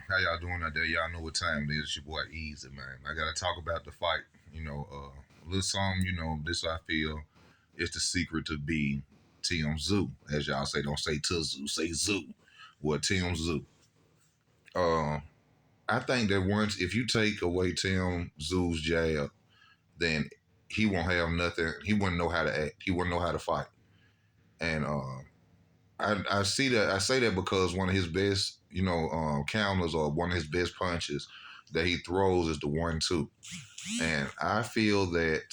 How y'all doing out there? Y'all know what time it is. It's your boy Easy, man. I gotta talk about the fight. A little something. This I feel is the secret to be Tszyu. As y'all say, don't say Tszyu, say Zoo. Well, Tszyu. Uh, I think that once if you take away Tszyu's jab, then he won't have nothing. He wouldn't know how to act. He wouldn't know how to fight. And I see that. I say that because one of his best, counters or one of his best punches that he throws is the 1-2. And I feel that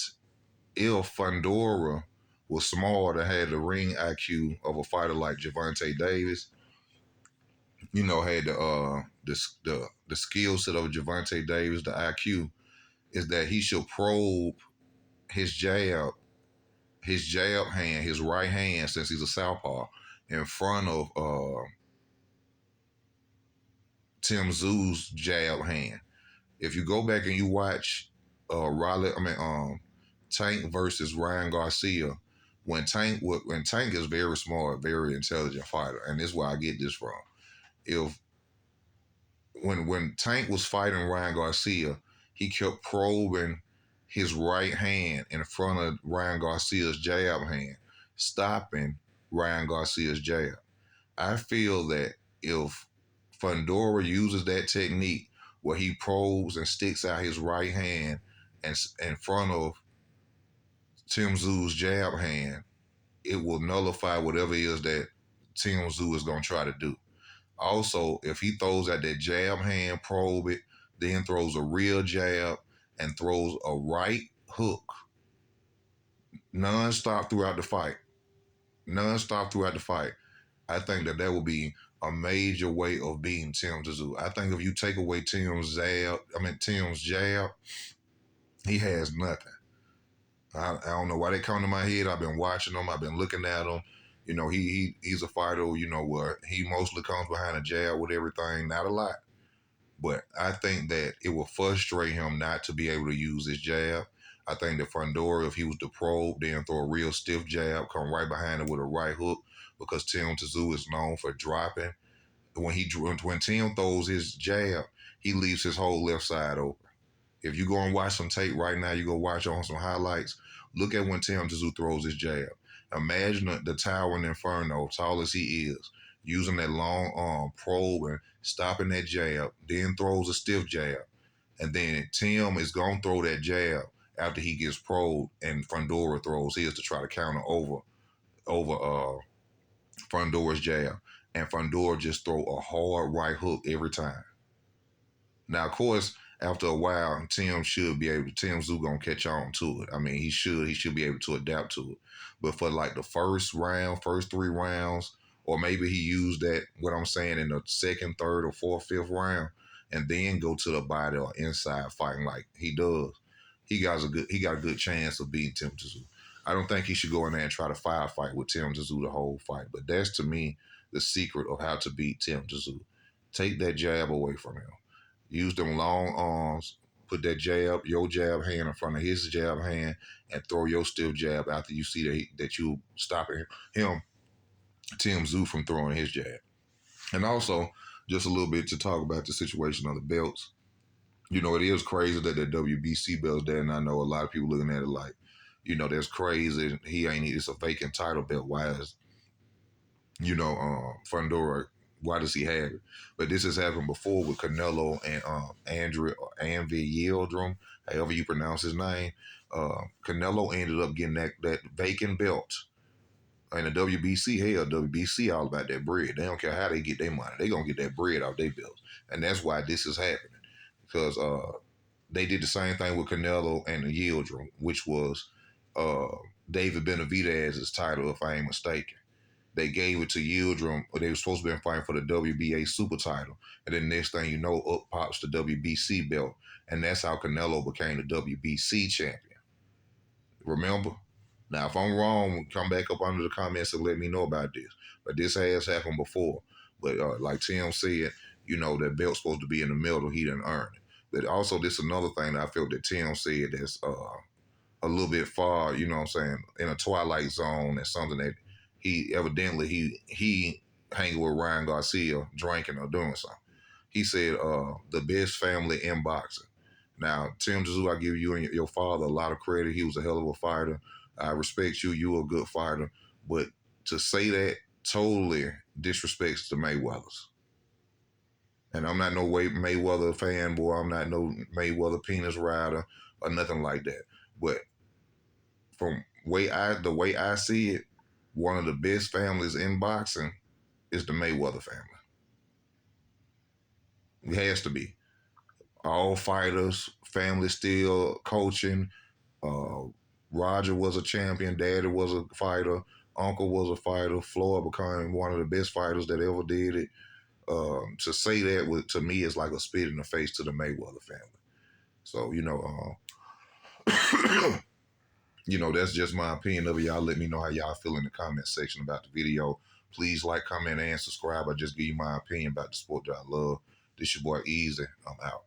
if Fundora was smart and had the ring IQ of a fighter like Gervonta Davis, had the skill set of Gervonta Davis, the IQ, is that he should probe his jab, his jab hand, his right hand, since he's a southpaw, in front of Tszyu's jab hand. If you go back and you watch Tank versus Ryan Garcia, when Tank is very smart, very intelligent fighter, and this is where I get this from. If when Tank was fighting Ryan Garcia, he kept probing his right hand in front of Ryan Garcia's jab hand, stopping Ryan Garcia's jab. I feel that if Fundora uses that technique where he probes and sticks out his right hand and in front of Tszyu's jab hand, it will nullify whatever it is that Tszyu is going to try to do. Also, if he throws out that jab hand, probe it, then throws a real jab and throws a right hook nonstop throughout the fight, I think that will be a major way of beating Tszyu. I think if you take away Tszyu's jab, he has nothing. I don't know why they come to my head. I've been watching him. I've been looking at him. He's a fighter, where he mostly comes behind a jab with everything, not a lot. But I think that it will frustrate him not to be able to use his jab. I think that Fundora, if he was to probe, then throw a real stiff jab, come right behind it with a right hook, because Tszyu is known for dropping. When Tim throws his jab, he leaves his whole left side open. If you go and watch some tape right now, you go watch on some highlights. Look at when Tszyu throws his jab. Imagine the towering inferno, tall as he is, using that long arm, probing, stopping that jab, then throws a stiff jab. And then Tim is going to throw that jab after he gets probed, and Fundora throws his to try to counter over Fundora's jab. And Fundora just throw a hard right hook every time. Now, of course, after a while, Tszyu gonna catch on to it. I mean, he should be able to adapt to it. But for like the first three rounds, or maybe he used that, what I'm saying, in the second, third, or fourth, fifth round, and then go to the body or inside fighting like he does, he got a good chance of beating Tszyu. I don't think he should go in there and try to firefight with Tszyu the whole fight. But that's, to me, the secret of how to beat Tszyu. Take that jab away from him. Use them long arms. Put your jab hand in front of his jab hand, and throw your stiff jab after you see that you stopping him, Tszyu, from throwing his jab. And also, just a little bit to talk about the situation of the belts. It is crazy that the WBC belt's there, and I know a lot of people looking at it like, that's crazy. It's a vacant title belt. Why is, Fundora, why does he have it? But this has happened before with Canelo and Anvi Yildirim, however you pronounce his name. Canelo ended up getting that vacant belt. And the WBC, hell, WBC all about that bread. They don't care how they get their money. They going to get that bread off their belts. And that's why this is happening. Because they did the same thing with Canelo and Yildirim, which was David Benavidez's title, if I ain't mistaken. They gave it to Yildirim, or they were supposed to be fighting for the WBA super title. And then next thing you know, up pops the WBC belt. And that's how Canelo became the WBC champion. Remember? Now, if I'm wrong, come back up under the comments and let me know about this. But this has happened before. But like Tim said, that belt's supposed to be in the middle. He didn't earn it. But also, this is another thing that I felt that Tim said that's a little bit far, in a twilight zone, and something that he evidently he hanging with Ryan Garcia, drinking or doing something. He said, the best family in boxing. Now, Tim Tszyu, I give you and your father a lot of credit. He was a hell of a fighter. I respect you. You were a good fighter. But to say that totally disrespects the Mayweathers. And I'm not no Mayweather fanboy. I'm not no Mayweather penis rider or nothing like that. But from the way I see it, one of the best families in boxing is the Mayweather family. It has to be. All fighters, family still coaching. Uh, Roger was a champion. Daddy was a fighter. Uncle was a fighter. Floyd became one of the best fighters that ever did it. To say that to me is like a spit in the face to the Mayweather family. So that's just my opinion of it. Y'all let me know how y'all feel in the comment section about the video. Please like, comment, and subscribe. I just give you my opinion about the sport that I love. This your boy Easy. I'm out.